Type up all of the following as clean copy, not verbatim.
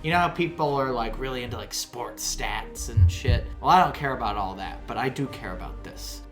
You know how people are like really into like sports stats and shit? Well, I don't care about all that, but I do care about this.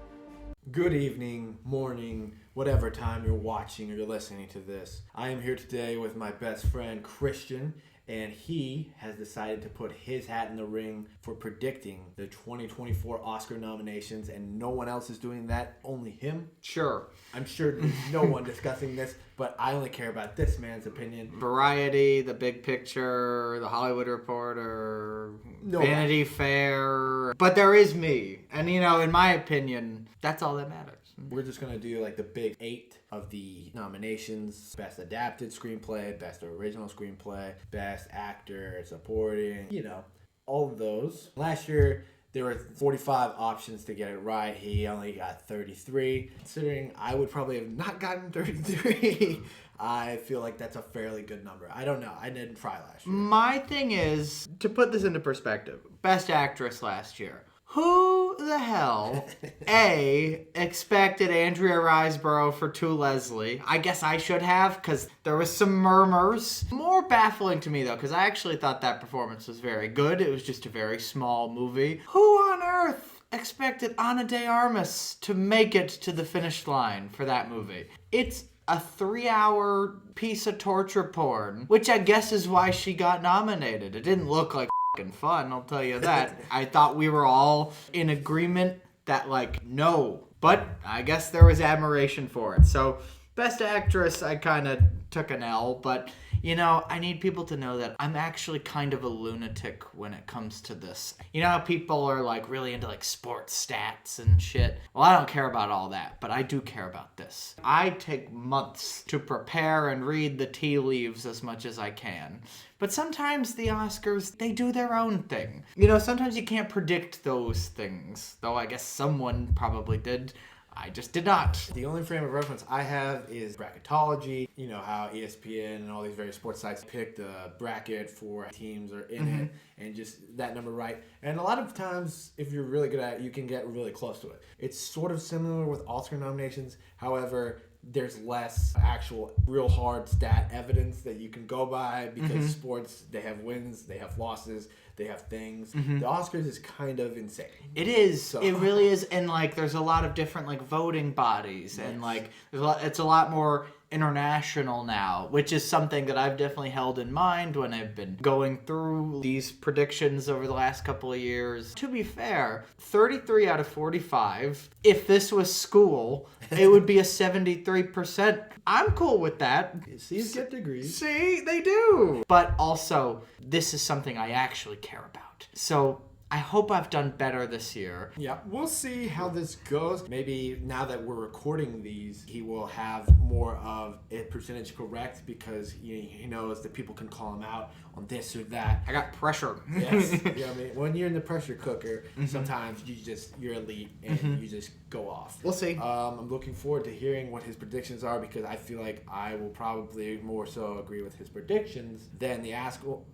Good evening, morning, whatever time you're watching or you're listening to this. I am here today with my best friend Christian, and he has decided to put his hat in the ring for predicting the 2024 Oscar nominations, and no one else is doing that, only him. Sure. I'm sure there's no one discussing this, but I only care about this man's opinion. Variety, The Big Picture, The Hollywood Reporter, Vanity Fair. But there is me. And, you know, in my opinion, that's all that matters. We're just going to do like the big 8 of the nominations. Best Adapted Screenplay, Best Original Screenplay, Best Actor, Supporting, you know, all of those. Last year, there were 45 options to get it right. He only got 33. Considering I would probably have not gotten 33, I feel like that's a fairly good number. I don't know. I didn't try last year. My thing is, to put this into perspective, Best Actress last year. Who the hell, A, expected Andrea Riseborough for To Leslie? I guess I should have, because there was some murmurs. More baffling to me, though, because I actually thought that performance was very good. It was just a very small movie. Who on earth expected Ana de Armas to make it to the finish line for that movie? It's a 3-hour piece of torture porn, which I guess is why she got nominated. It didn't look like fun, I'll tell you that. I thought we were all in agreement that, like, no. But I guess there was admiration for it. So, Best Actress, I kind of took an L, but, you know, I need people to know that I'm actually kind of a lunatic when it comes to this. You know how people are, like, really into, like, sports stats and shit? Well, I don't care about all that, but I do care about this. I take months to prepare and read the tea leaves as much as I can. But sometimes the Oscars, they do their own thing. You know, sometimes you can't predict those things. Though I guess someone probably did. I just did not. The only frame of reference I have is bracketology. You know how ESPN and all these various sports sites pick the bracket for teams are in it and just that number right. And a lot of times, if you're really good at it, you can get really close to it. It's sort of similar with Oscar nominations. However, there's less actual real hard stat evidence that you can go by because sports, they have wins, they have losses, they have things. The Oscars is kind of insane. It is. So. It really is. And, like, there's a lot of different, like, voting bodies. And, like, it's a lot more international now, which is something that I've definitely held in mind when I've been going through these predictions over the last couple of years. To be fair, 33 out of 45, if this was school, it would be a 73%. I'm cool with that. C's get degrees. See, they do. But also, this is something I actually care about. So I hope I've done better this year. Yeah, we'll see how this goes. Maybe now that we're recording these, he will have more of a percentage correct because he knows that people can call him out on this or that. I got pressure. Yes. I mean, when you're in the pressure cooker, sometimes you're elite and you just go off. We'll see. I'm looking forward to hearing what his predictions are because I feel like I will probably more so agree with his predictions than the actual.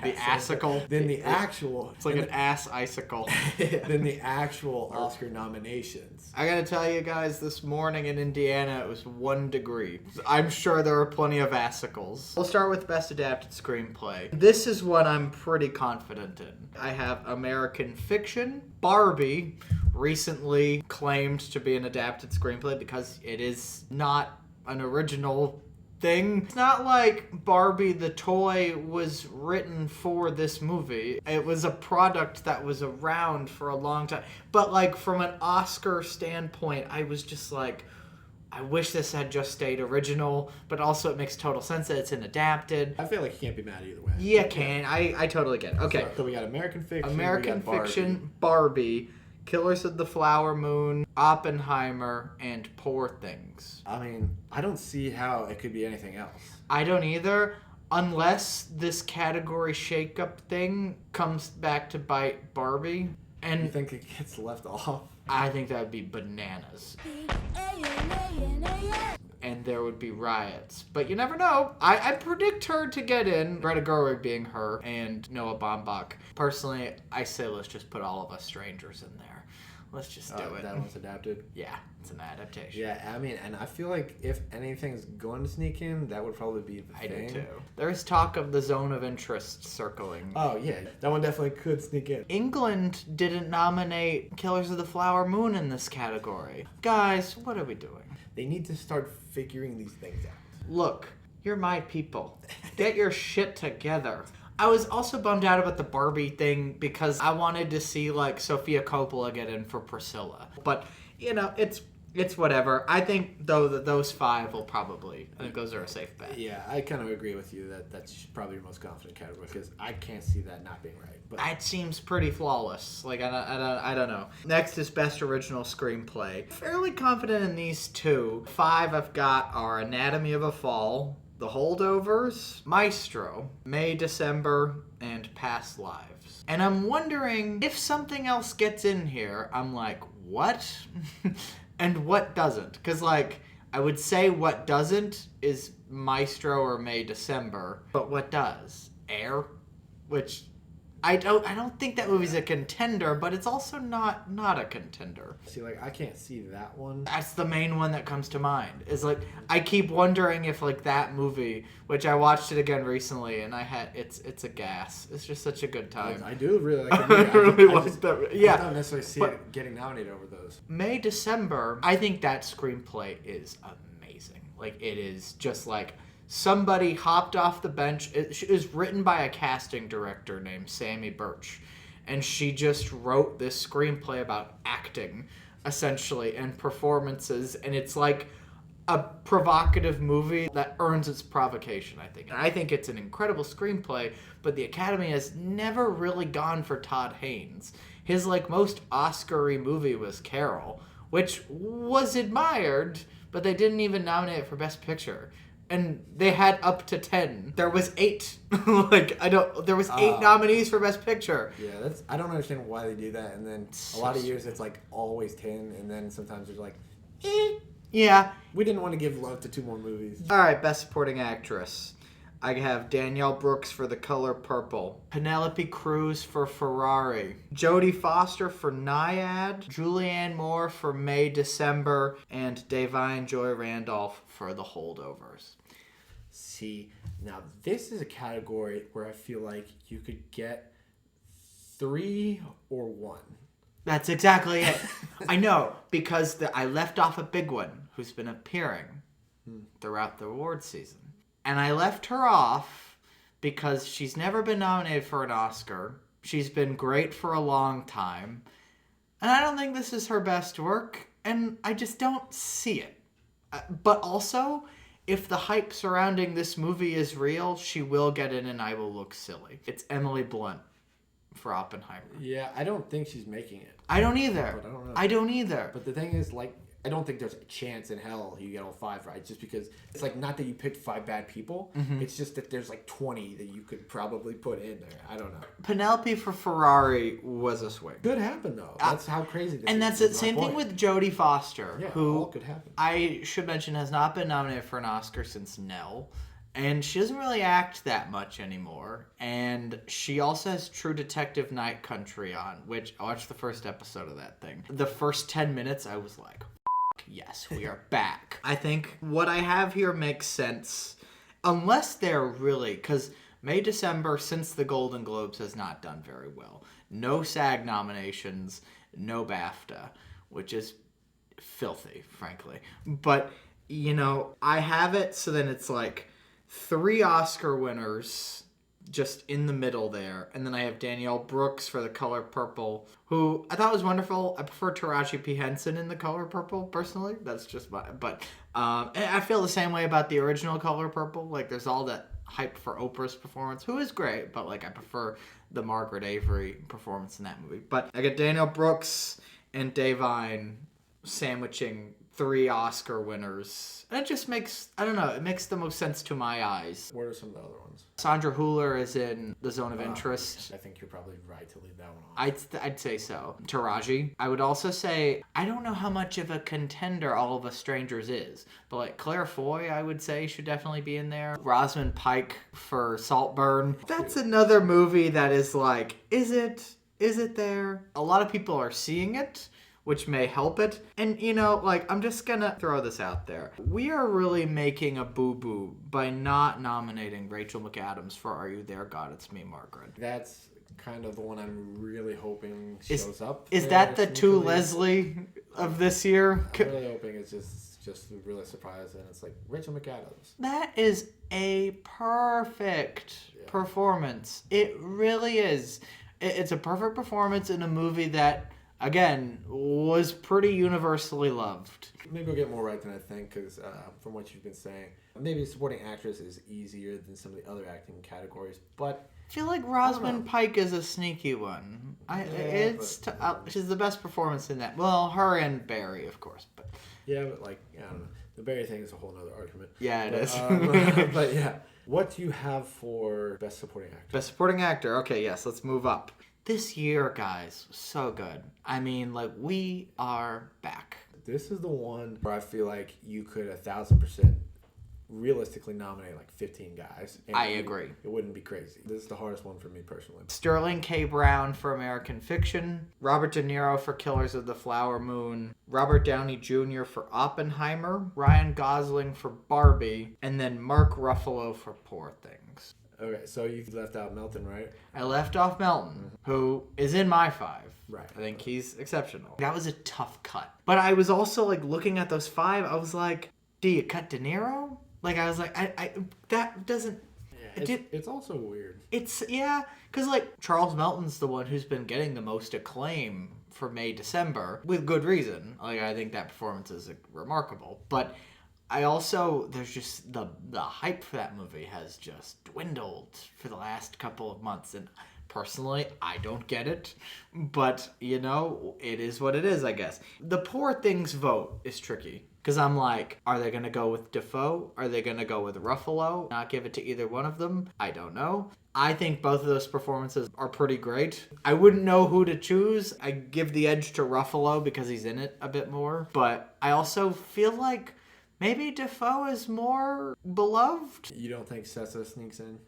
The assicle. Then the actual. It's like an ass icicle. Then the actual Oscar nominations. I gotta tell you guys, this morning in Indiana, it was 1 degree. I'm sure there were plenty of assicles. We'll start with Best Adapted Screenplay. This is what I'm pretty confident in. I have American Fiction, Barbie, recently claimed to be an adapted screenplay because it is not an original thing. It's not like Barbie the toy was written for this movie. It was a product that was around for a long time. But, like, from an Oscar standpoint, I was just like, I wish this had just stayed original, but also it makes total sense that it's an adapted. I feel like you can't be mad either way. Yeah, can. I totally get it. Okay. So we got American Fiction, American Fiction, Barbie, Killers of the Flower Moon, Oppenheimer, and Poor Things. I mean, I don't see how it could be anything else. I don't either, unless this category shakeup thing comes back to bite Barbie. And you think it gets left off? I think that would be bananas. And there would be riots. But you never know. I predict her to get in. Greta Gerwig being her and Noah Baumbach. Personally, I say let's just put all of us strangers in there. Let's just do it. That one's adapted. Yeah, it's an adaptation. Yeah, I mean, and I feel like if anything's going to sneak in, that would probably be the thing. I do too. There's talk of the zone of interest circling. Oh yeah, that one definitely could sneak in. England didn't nominate Killers of the Flower Moon in this category. Guys, what are we doing? They need to start figuring these things out. Look, you're my people. Get your shit together. I was also bummed out about the Barbie thing because I wanted to see, like, Sofia Coppola get in for Priscilla. But, you know, it's whatever. I think, though, that those 5 will probably... I think those are a safe bet. Yeah, I kind of agree with you that that's probably your most confident category because I can't see that not being right. But It seems pretty flawless. Like, I don't know. Next is Best Original Screenplay. Fairly confident in these 2. 5 I've got are Anatomy of a Fall, The Holdovers, Maestro, May, December, and Past Lives. And I'm wondering if something else gets in here. I'm like, what? And what doesn't? Because, like, I would say what doesn't is Maestro or May, December. But what does? Air? Which... I don't think that movie's a contender, but it's also not a contender. see, like, I can't see that one. That's the main one that comes to mind. Is like I keep wondering if like that movie, which I watched it again recently, and it's a gas. It's just such a good time. I do really like I the movie. really like that. Yeah, I don't necessarily see it getting nominated over those. May, December. I think that screenplay is amazing. Like it is just like. Somebody hopped off the bench. It was written by a casting director named Sammy Birch. And she just wrote this screenplay about acting, essentially, and performances. And it's like a provocative movie that earns its provocation, I think. And I think it's an incredible screenplay, but the Academy has never really gone for Todd Haynes. His, like, most Oscar-y movie was Carol, which was admired, but they didn't even nominate it for Best Picture. And they had up to 10. There was 8. There was 8 nominees for Best Picture. Yeah, I don't understand why they do that. And then a lot of years it's like always 10, and then sometimes it's like, Yeah. we didn't want to give love to 2 more movies. All right, Best Supporting Actress. I have Danielle Brooks for The Color Purple, Penelope Cruz for Ferrari, Jodie Foster for Naiad, Julianne Moore for May, December, and Davine Joy Randolph for The Holdovers. See, now this is a category where I feel like you could get 3 or 1. That's exactly it. I know, because I left off a big one who's been appearing throughout the award season. And I left her off because she's never been nominated for an Oscar. She's been great for a long time. And I don't think this is her best work. And I just don't see it. But also, if the hype surrounding this movie is real, she will get in and I will look silly. It's Emily Blunt for Oppenheimer. Yeah, I don't think she's making it. I don't either. But I don't know. I don't either. But the thing is, like, I don't think there's a chance in hell you get all 5 right, just because it's like not that you picked 5 bad people. Mm-hmm. It's just that there's like 20 that you could probably put in there. I don't know. Penelope for Ferrari was a swing. Could happen though. That's how crazy this is. And that's the same thing with Jodie Foster, yeah, who all could happen. I should mention has not been nominated for an Oscar since Nell. And she doesn't really act that much anymore. And she also has True Detective Night Country on, which I watched the first episode of that thing. The first 10 minutes, I was like, yes, we are back. I think what I have here makes sense. Unless they're really... Because May, December, since the Golden Globes, has not done very well. No SAG nominations, no BAFTA, which is filthy, frankly. But, you know, I have it so then it's like 3 Oscar winners just in the middle there. And then I have Danielle Brooks for The Color Purple, who I thought was wonderful. I prefer Taraji P. Henson in The Color Purple, personally. That's just my... But and I feel the same way about the original Color Purple. Like, there's all that hype for Oprah's performance, who is great, but, like, I prefer the Margaret Avery performance in that movie. But I get Danielle Brooks and Davine sandwiching 3 Oscar winners. And it just makes, I don't know, it makes the most sense to my eyes. What are some of the other ones? Sandra Hüller is in The Zone of Interest. I think you're probably right to leave that one off. I'd say so. Taraji. I would also say, I don't know how much of a contender All of Us Strangers is, but like Claire Foy, I would say, should definitely be in there. Rosamund Pike for Saltburn. That's another movie that is like, is it there? A lot of people are seeing it, which may help it. And, you know, like, I'm just gonna throw this out there. We are really making a boo-boo by not nominating Rachel McAdams for Are You There, God? It's Me, Margaret. That's kind of the one I'm really hoping shows up. Is that the To Leslie of this year? I'm really hoping it's just really surprised, and it's like Rachel McAdams. That is a perfect performance. It really is. It's a perfect performance in a movie that, again, was pretty universally loved. Maybe we'll get more right than I think, because from what you've been saying, maybe supporting actress is easier than some of the other acting categories, but I feel like Rosamund Pike is a sneaky one. She's the best performance in that. Well, her and Barry, of course, but yeah, but like, I don't know. The Barry thing is a whole other argument. Yeah, it is. But yeah, what do you have for Best Supporting Actor? Best Supporting Actor. Okay, yes, let's move up. This year, guys, so good. I mean, like, we are back. This is the one where I feel like you could 1,000% realistically nominate like 15 guys. And I agree. It wouldn't be crazy. This is the hardest one for me personally. Sterling K. Brown for American Fiction, Robert De Niro for Killers of the Flower Moon, Robert Downey Jr. for Oppenheimer, Ryan Gosling for Barbie, and then Mark Ruffalo for Poor Things. Okay, so you left out Melton, right? I left off Melton, who is in my 5. Right. I think he's exceptional. That was a tough cut. But I was also, like, looking at those 5, I was like, do you cut De Niro? Like, I was like, that doesn't... Yeah, it's also weird. Because, like, Charles Melton's the one who's been getting the most acclaim for May, December, with good reason. Like, I think that performance is remarkable. But I also, there's just, the hype for that movie has just dwindled for the last couple of months, and personally, I don't get it, but, you know, it is what it is, I guess. The Poor Things vote is tricky. Because I'm like, are they going to go with Dafoe? Are they going to go with Ruffalo? Not give it to either one of them? I don't know. I think both of those performances are pretty great. I wouldn't know who to choose. I give the edge to Ruffalo because he's in it a bit more. But I also feel like maybe Dafoe is more beloved. You don't think Sessa sneaks in?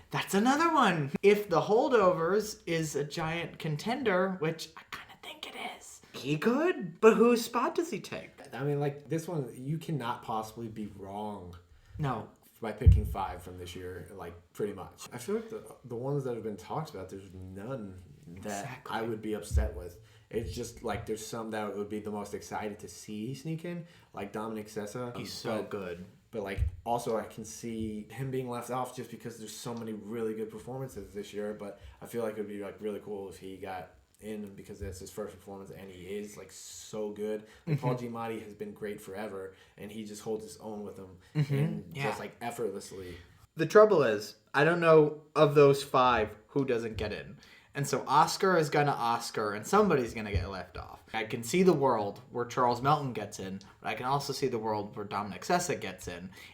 That's another one. If The Holdovers is a giant contender, which I kind of think it is, he could. But whose spot does he take? I mean, like, this one, you cannot possibly be wrong. No. By picking 5 from this year, like, pretty much. I feel like the ones that have been talked about, there's none that I would be upset with. It's just, like, there's some that would be the most excited to see sneak in, like Dominic Sessa. He's so good. But, like, also I can see him being left off just because there's so many really good performances this year. But I feel like it would be, like, really cool if he got in because that's his first performance and he is like so good. Like, Paul Giamatti has been great forever and he just holds his own with them and just like effortlessly. The trouble is, I don't know of those 5 who doesn't get in. And so Oscar is gonna Oscar and somebody's gonna get left off. I can see the world where Charles Melton gets in, but I can also see the world where Dominic Sessa gets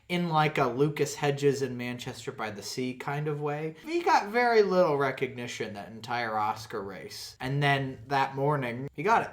in like a Lucas Hedges in Manchester by the Sea kind of way. He got very little recognition that entire Oscar race. And then that morning, he got it.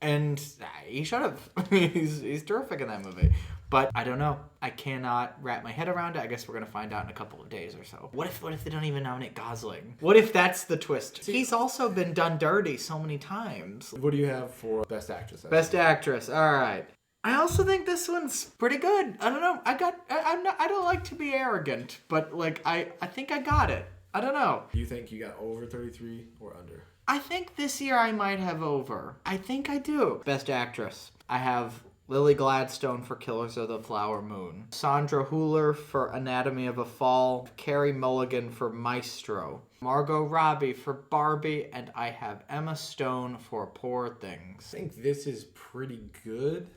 And he should have. He's terrific in that movie. But I don't know. I cannot wrap my head around it. I guess we're going to find out in a couple of days or so. What if they don't even nominate Gosling? What if that's the twist? He's also been done dirty so many times. What do you have for Best Actress? Best Actress. All right. I also think this one's pretty good. I don't know. I don't like to be arrogant, but like I think I got it. I don't know. Do you think you got over 33 or under? I think this year I might have over. I think I do. Best Actress. I have Lily Gladstone for Killers of the Flower Moon, Sandra Hüller for Anatomy of a Fall, Carey Mulligan for Maestro, Margot Robbie for Barbie, and I have Emma Stone for Poor Things. I think this is pretty good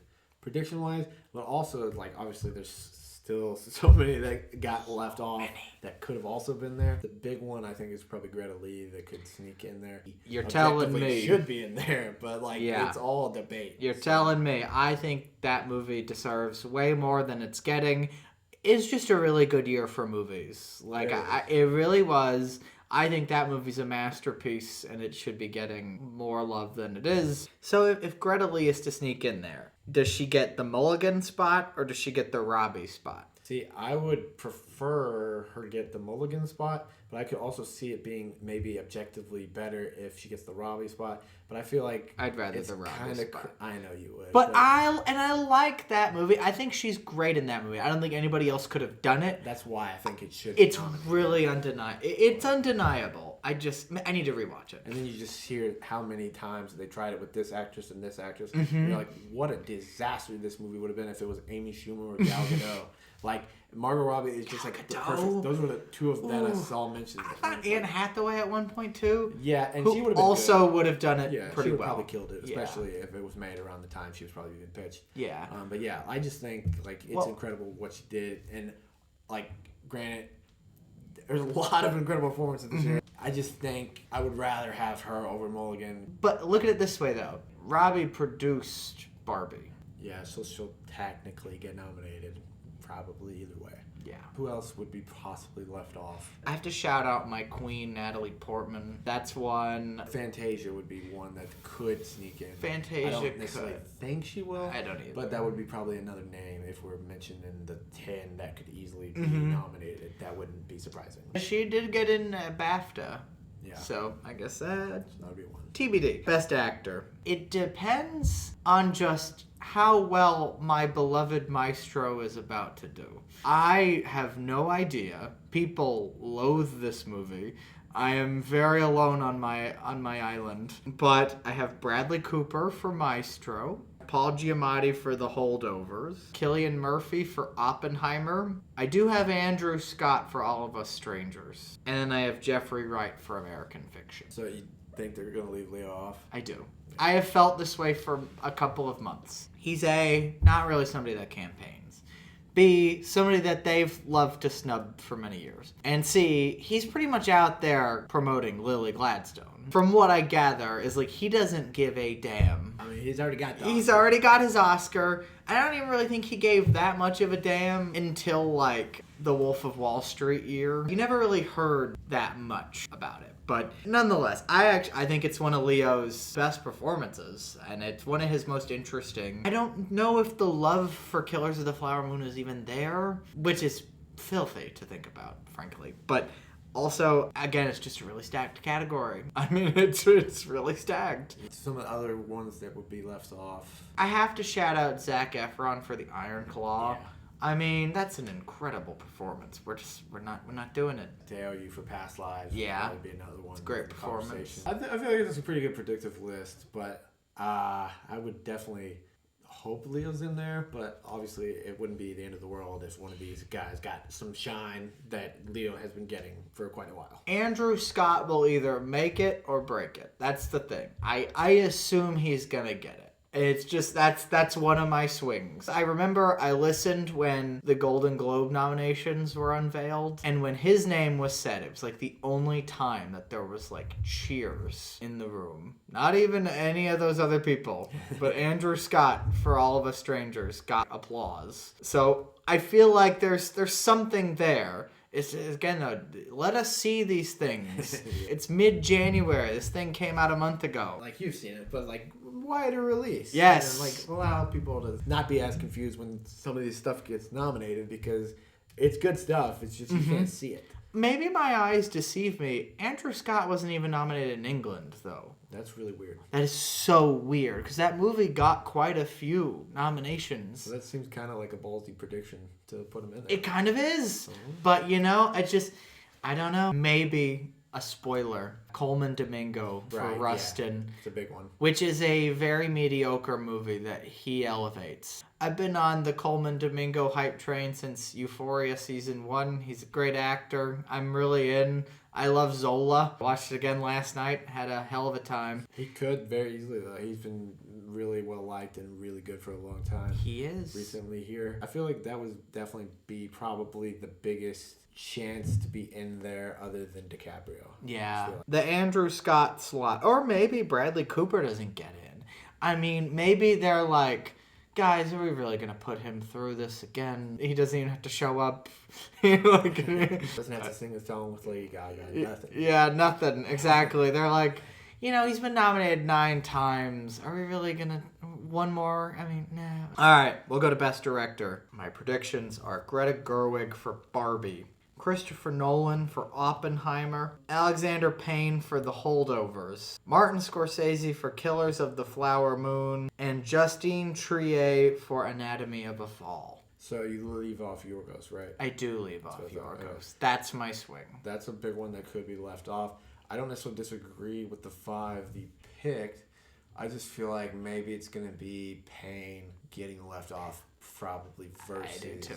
prediction-wise, but also, like, obviously there's still so many that got left off that could have also been there. The big one, I think, is probably Greta Lee that could sneak in there. You're telling me. Should be in there, but, like, it's all debate. You're telling me. I think that movie deserves way more than it's getting. It's just a really good year for movies. Like, it really was. I think that movie's a masterpiece, and it should be getting more love than it is. So if Greta Lee is to sneak in there, does she get the Mulligan spot, or does she get the Robbie spot? See, I would prefer her to get the Mulligan spot, but but I could also see it being maybe objectively better if she gets the Robbie spot. But I feel like I'd rather it's the Robbie kinda spot. I know you would. But I like that movie. I think she's great in that movie. I don't think anybody else could have done it. That's why I think it should. It's be nominated. really undeniable. It's undeniable. I need to rewatch it. And then you just hear how many times they tried it with this actress and this actress. Mm-hmm. And you're like, what a disaster this movie would have been if it was Amy Schumer or Gal Gadot. Like, Margot Robbie is just like the perfect. Those were the two of them I saw mentioned. I thought Anne Hathaway at one point too. Yeah, and who she would have been also good. would have done it pretty she would well. probably killed it, Yeah. especially if it was made around the time she was probably being pitched. Yeah. But yeah, I just think like it's incredible what she did, and like granted, there's a lot of incredible performances this year. I just think I would rather have her over Mulligan. But look at it this way though. Robbie produced Barbie. Yeah, so she'll technically get nominated, probably either way. Yeah. Who else would be possibly left off? I have to shout out my queen, Natalie Portman. That's one. Fantasia would be one that could sneak in. Fantasia I don't necessarily could. think she will. I don't either. But that would be probably another name if we're mentioning the 10 that could easily be nominated. That wouldn't be surprising. She did get in BAFTA. Yeah. So I guess that That would be one. TBD. Best actor. It depends on just how well my beloved maestro is about to do. I have no idea. People loathe this movie. I am very alone on my island. But I have Bradley Cooper for Maestro, Paul Giamatti for The Holdovers, Cillian Murphy for Oppenheimer. I do have Andrew Scott for All of Us Strangers. And then I have Jeffrey Wright for American Fiction. So you think they're going to leave Leo off? I do. I have felt this way for a couple of months. He's not really somebody that campaigns. B, somebody that they've loved to snub for many years. And C, he's pretty much out there promoting Lily Gladstone. From what I gather, is like he doesn't give a damn. I mean, he's already got the He's already got his Oscar. I don't even really think he gave that much of a damn until like the Wolf of Wall Street year. You never really heard that much about it. But nonetheless, I think it's one of Leo's best performances, and it's one of his most interesting. I don't know if the love for Killers of the Flower Moon is even there, which is filthy to think about, frankly. But also, again, it's just a really stacked category. I mean, it's really stacked. Some of the other ones that would be left off. I have to shout out Zac Efron for the Iron Claw. Yeah. I mean, that's an incredible performance. We're not doing it. Dale, you for Past Lives. Yeah. Would be another one. It's a great in the performance. conversation. I feel like it's a pretty good predictive list, but I would definitely hope Leo's in there, but obviously it wouldn't be the end of the world if one of these guys got some shine that Leo has been getting for quite a while. Andrew Scott will either make it or break it. That's the thing. I assume he's gonna get it. It's just that's one of my swings. I remember I listened when the Golden Globe nominations were unveiled, and when his name was said, it was like the only time that there was like cheers in the room. Not even any of those other people, but Andrew Scott for All of Us Strangers got applause. So I feel like there's something there. It's, again, though, let us see these things. It's mid-January. This thing came out a month ago. Like you've seen it, but like wider release. Yes. And like allow people to not be as confused when some of this stuff gets nominated because it's good stuff. It's just you can't see it. Maybe my eyes deceive me. Andrew Scott wasn't even nominated in England, though. That's really weird. That is so weird, because that movie got quite a few nominations. So that seems kind of like a ballsy prediction to put him in there. It kind of is. But, you know, I don't know. Maybe a spoiler. Coleman Domingo for Rustin. Yeah, it's a big one. Which is a very mediocre movie that he elevates. I've been on the Coleman Domingo hype train since Euphoria season 1. He's a great actor. I'm really in. I love Zola. Watched it again last night. Had a hell of a time. He could very easily, though. He's been really well liked and really good for a long time. He is. Recently here. I feel like that would definitely be probably the biggest chance to be in there other than DiCaprio. Yeah. The Andrew Scott slot. Or maybe Bradley Cooper doesn't get in. I mean, maybe they're like, guys, are we really going to put him through this again? He doesn't even have to show up. Doesn't have to sing a song with Lady Gaga. Nothing. Yeah, nothing. Exactly. They're like, you know, he's been nominated 9 times. Are we really going to... One more? I mean, nah. All right, we'll go to Best Director. My predictions are Greta Gerwig for Barbie, Christopher Nolan for Oppenheimer, Alexander Payne for The Holdovers, Martin Scorsese for Killers of the Flower Moon, and Justine Triet for Anatomy of a Fall. So you leave off Yorgos, right? I do leave off Yorgos. That's my swing. That's a big one that could be left off. I don't necessarily disagree with the 5 he picked. I just feel like maybe it's going to be Payne getting left off probably versus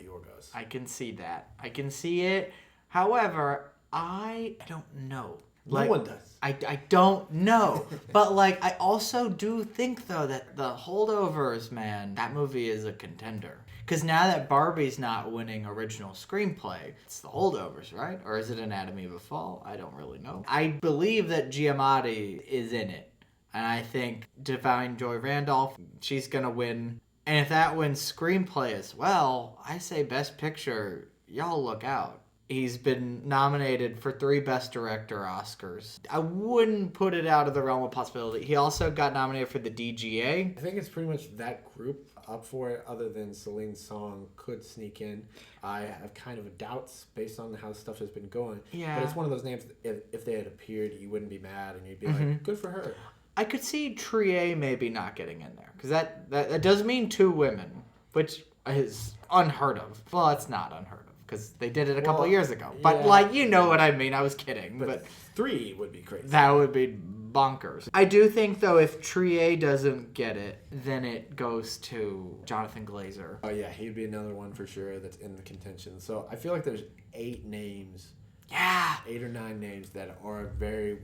Yorgos. I can see that. I can see it. However, I don't know. No one does. I don't know. But, like, I also do think, though, that The Holdovers, man, that movie is a contender. Because now that Barbie's not winning original screenplay, it's The Holdovers, right? Or is it Anatomy of a Fall? I don't really know. I believe that Giamatti is in it. And I think Divine Joy Randolph, she's going to win. And if that wins screenplay as well, I say Best Picture, y'all look out. He's been nominated for 3 Best Director Oscars. I wouldn't put it out of the realm of possibility. He also got nominated for the DGA. I think it's pretty much that group up for it, other than Celine Song could sneak in. I have kind of doubts based on how stuff has been going. Yeah. But it's one of those names, if they had appeared, you wouldn't be mad, and you'd be like, good for her. I could see Trier maybe not getting in there, because that does mean 2 women, which is unheard of. Well, it's not unheard of, because they did it a couple years ago. But, like, you know what I mean. I was kidding. But 3 would be crazy. That would be bonkers. I do think, though, if Trier doesn't get it, then it goes to Jonathan Glazer. Oh, yeah, he'd be another one for sure that's in the contention. So I feel like there's 8 names. Yeah. 8 or 9 names that are very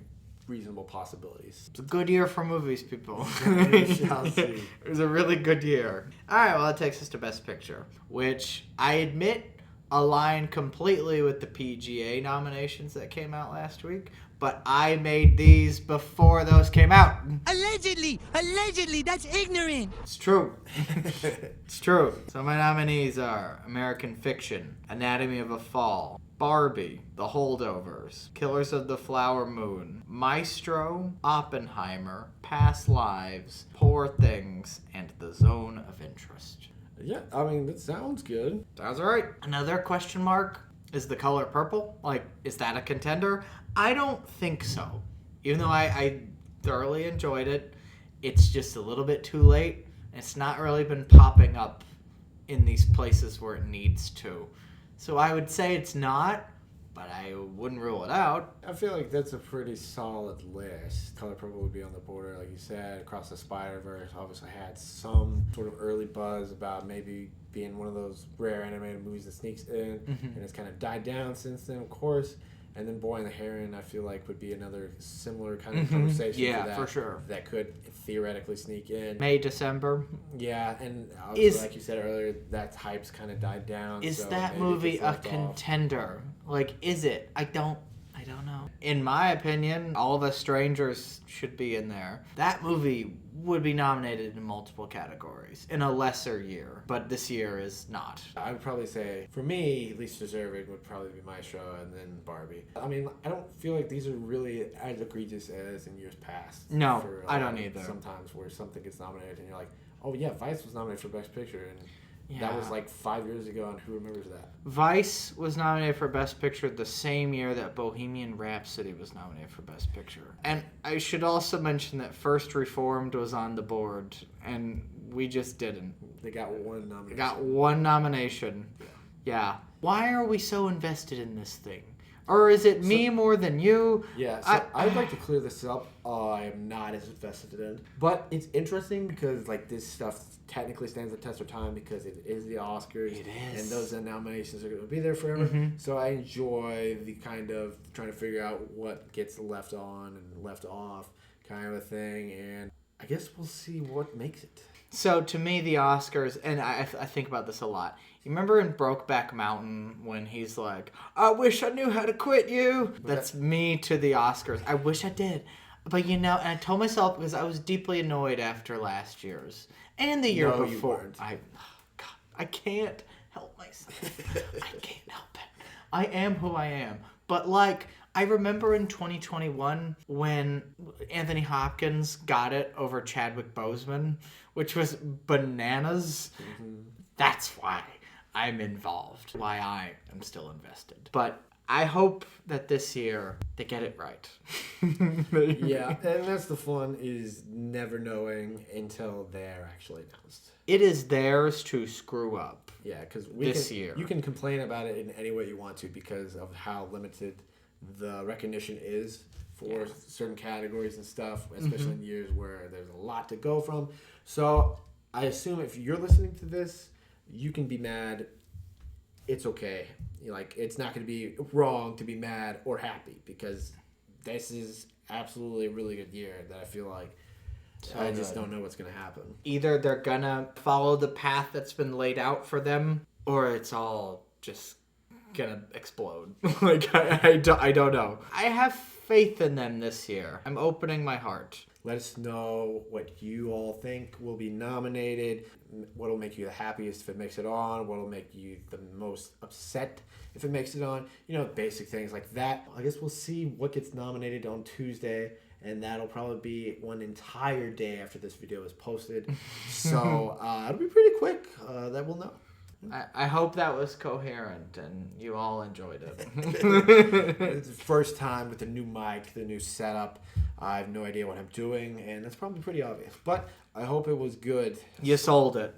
reasonable possibilities. It's a good year for movies, people. We shall see. It was a really good year. All right, well, that takes us to Best Picture, which I admit aligned completely with the PGA nominations that came out last week, but I made these before those came out. Allegedly, that's ignorant. It's true. It's true. So my nominees are American Fiction, Anatomy of a Fall, Barbie, The Holdovers, Killers of the Flower Moon, Maestro, Oppenheimer, Past Lives, Poor Things, and The Zone of Interest. Yeah, I mean, that sounds good. Sounds all right. Another question mark is The Color Purple. Like, is that a contender? I don't think so. Even though I thoroughly enjoyed it, it's just a little bit too late. It's not really been popping up in these places where it needs to. So I would say it's not, but I wouldn't rule it out. I feel like that's a pretty solid list. Color Purple would be on the border, like you said. Across the Spider-Verse obviously had some sort of early buzz about maybe being one of those rare animated movies that sneaks in, and it's kind of died down since then, of course. And then Boy and the Heron, I feel like, would be another similar kind of conversation. Yeah, for that, for sure. That could theoretically sneak in. May, December. Yeah, and obviously, like you said earlier, that hype's kind of died down. Is so that movie a contender? Like, is it? I don't know. In my opinion, All of Us Strangers should be in there. That movie would be nominated in multiple categories in a lesser year, but this year is not. I would probably say, for me, least deserving would probably be Maestro and then Barbie. I mean, I don't feel like these are really as egregious as in years past. No, I don't either. Sometimes where something gets nominated and you're like, oh yeah, Vice was nominated for Best Picture, and Yeah. that was like 5 years ago, and who remembers that? Vice was nominated for Best Picture the same year that Bohemian Rhapsody was nominated for Best Picture. And I should also mention that First Reformed was on the board, and we just didn't. They got one nomination. They got one nomination. Yeah. Why are we so invested in this thing? Or is it me more than you? Yeah, so I'd like to clear this up. I am not as invested in it. But it's interesting because, like, this stuff technically stands the test of time because it is the Oscars. It is. And those nominations are going to be there forever. So I enjoy the kind of trying to figure out what gets left on and left off kind of a thing. And I guess we'll see what makes it. So to me, the Oscars, and I think about this a lot. You remember in Brokeback Mountain when he's like, I wish I knew how to quit you? That's me to the Oscars. I wish I did. But you know, and I told myself because I was deeply annoyed after last year's and the year before. You weren't. I can't help myself. I can't help it. I am who I am. But like, I remember in 2021 when Anthony Hopkins got it over Chadwick Boseman, which was bananas. That's why. I'm involved, why I am still invested. But I hope that this year they get it right. Yeah, and that's the fun, is never knowing until they're actually announced. It is theirs to screw up. Yeah, because year. You can complain about it in any way you want to because of how limited the recognition is for certain categories and stuff, especially in years where there's a lot to go from. So I assume if you're listening to this, you can be mad. It's okay. Like, it's not going to be wrong to be mad or happy, because this is absolutely a really good year that I feel like I just don't know what's going to happen. Either they're going to follow the path that's been laid out for them, or it's all just going to explode. Like, I don't know. I have faith in them this year. I'm opening my heart. Let us know what you all think will be nominated, what will make you the happiest if it makes it on, what will make you the most upset if it makes it on. You know, basic things like that. I guess we'll see what gets nominated on Tuesday, and that'll probably be one entire day after this video is posted. So it'll be pretty quick that we'll know. I hope that was coherent and you all enjoyed it. It's the first time with the new mic, the new setup. I have no idea what I'm doing, and that's probably pretty obvious. But I hope it was good. You sold it.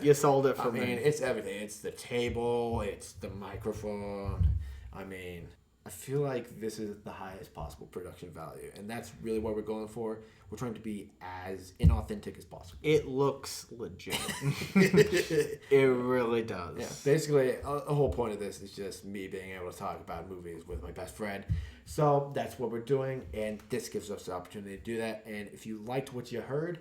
You sold it for me. I mean, it's everything. It's the table. It's the microphone. I mean, I feel like this is the highest possible production value, and that's really what we're going for. We're trying to be as inauthentic as possible. It looks legit. It really does. Yeah, basically, the whole point of this is just me being able to talk about movies with my best friend. So that's what we're doing, and this gives us the opportunity to do that. And if you liked what you heard,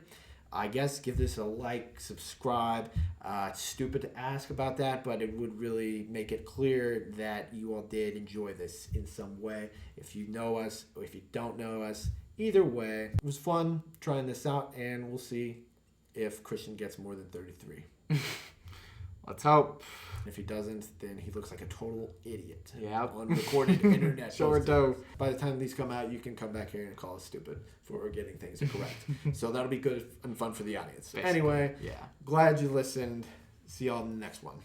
I guess give this a like, subscribe. It's stupid to ask about that, but it would really make it clear that you all did enjoy this in some way. If you know us or if you don't know us, either way, it was fun trying this out, and we'll see if Christian gets more than 33. Let's hope. If he doesn't, then he looks like a total idiot. Yeah. On recorded internet. Sure do. By the time these come out, you can come back here and call us stupid for getting things correct. So that'll be good and fun for the audience. Basically, Anyway, yeah. glad you listened. See y'all in the next one.